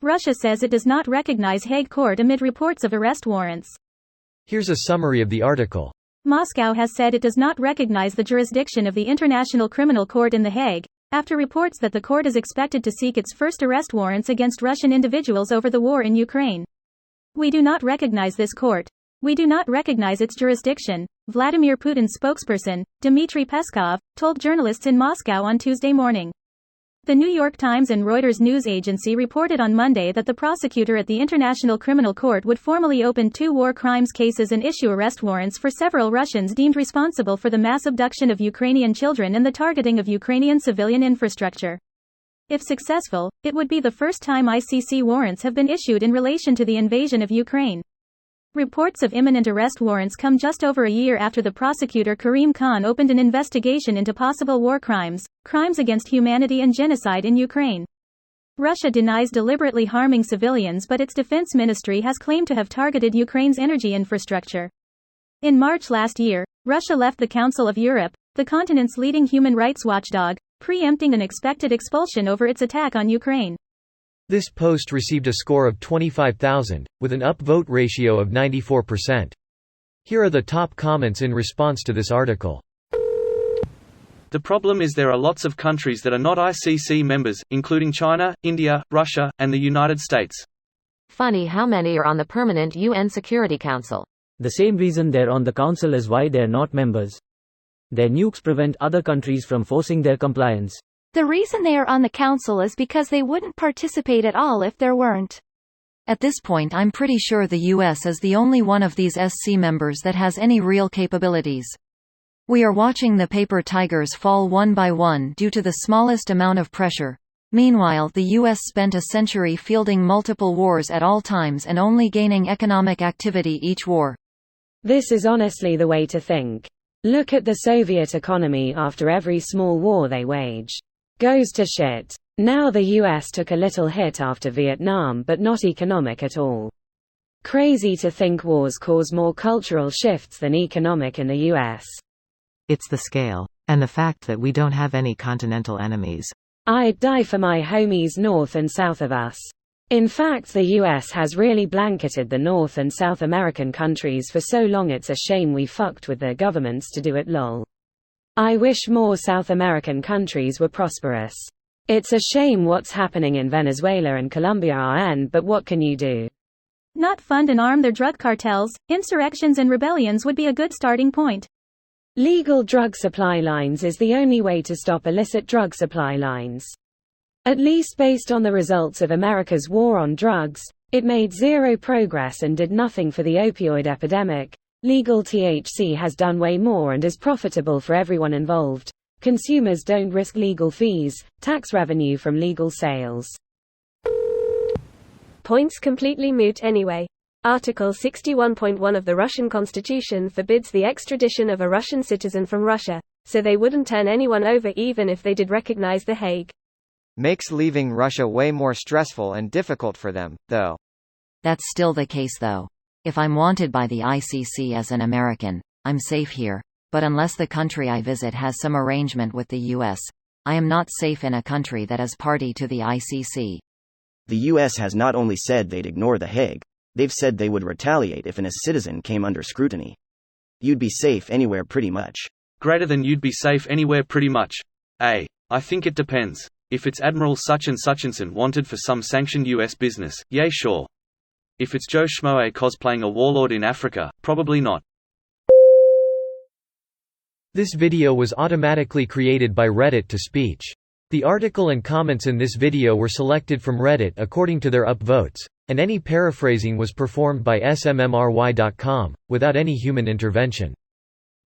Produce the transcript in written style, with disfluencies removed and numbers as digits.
Russia says it does not recognize Hague Court amid reports of arrest warrants. Here's a summary of the article. Moscow has said it does not recognize the jurisdiction of the International Criminal Court in The Hague, after reports that the court is expected to seek its first arrest warrants against Russian individuals over the war in Ukraine. "We do not recognize this court. We do not recognize its jurisdiction," Vladimir Putin's spokesperson, Dmitry Peskov, told journalists in Moscow on Tuesday morning. The New York Times and Reuters news agency reported on Monday that the prosecutor at the International Criminal Court would formally open 2 war crimes cases and issue arrest warrants for several Russians deemed responsible for the mass abduction of Ukrainian children and the targeting of Ukrainian civilian infrastructure. If successful, it would be the first time ICC warrants have been issued in relation to the invasion of Ukraine. Reports of imminent arrest warrants come just over a year after the prosecutor Karim Khan opened an investigation into possible war crimes, crimes against humanity and genocide in Ukraine. Russia denies deliberately harming civilians, but its defense ministry has claimed to have targeted Ukraine's energy infrastructure. In March last year, Russia left the Council of Europe, the continent's leading human rights watchdog, preempting an expected expulsion over its attack on Ukraine. This post received a score of 25,000, with an upvote ratio of 94%. Here are the top comments in response to this article. The problem is there are lots of countries that are not ICC members, including China, India, Russia, and the United States. Funny how many are on the permanent UN Security Council. The same reason they're on the council is why they're not members. Their nukes prevent other countries from forcing their compliance. The reason they are on the council is because they wouldn't participate at all if there weren't. At this point, I'm pretty sure the US is the only one of these SC members that has any real capabilities. We are watching the paper tigers fall one by one due to the smallest amount of pressure. Meanwhile, the US spent a century fielding multiple wars at all times and only gaining economic activity each war. This is honestly the way to think. Look at the Soviet economy after every small war they waged. Goes to shit. Now the US took a little hit after Vietnam, but not economic at all. Crazy to think wars cause more cultural shifts than economic in the US. It's the scale, and the fact that we don't have any continental enemies. I'd die for my homies north and south of us. In fact, the US has really blanketed the North and South American countries for so long it's a shame we fucked with their governments to do it lol. I wish more South American countries were prosperous. It's a shame what's happening in Venezuela and Colombia but what can you do? Not fund and arm their drug cartels. Insurrections and rebellions would be a good starting point. Legal drug supply lines is the only way to stop illicit drug supply lines. At least based on the results of America's war on drugs, it made zero progress and did nothing for the opioid epidemic. Legal THC has done way more and is profitable for everyone involved. Consumers don't risk legal fees, tax revenue from legal sales. Points completely moot anyway. Article 61.1 of the Russian Constitution forbids the extradition of a Russian citizen from Russia, so they wouldn't turn anyone over even if they did recognize The Hague. Makes leaving Russia way more stressful and difficult for them, though. That's still the case though. If I'm wanted by the ICC as an American, I'm safe here, but unless the country I visit has some arrangement with the US, I am not safe in a country that is party to the ICC. The US has not only said they'd ignore The Hague, they've said they would retaliate if a citizen came under scrutiny. You'd be safe anywhere pretty much. Greater than you'd be safe anywhere pretty much. I think it depends. If it's Admiral such and wanted for some sanctioned US business, yay sure. If it's Joe Schmoe cosplaying a warlord in Africa, probably not. This video was automatically created by Reddit to speech. The article and comments in this video were selected from Reddit according to their upvotes, and any paraphrasing was performed by smmry.com, without any human intervention.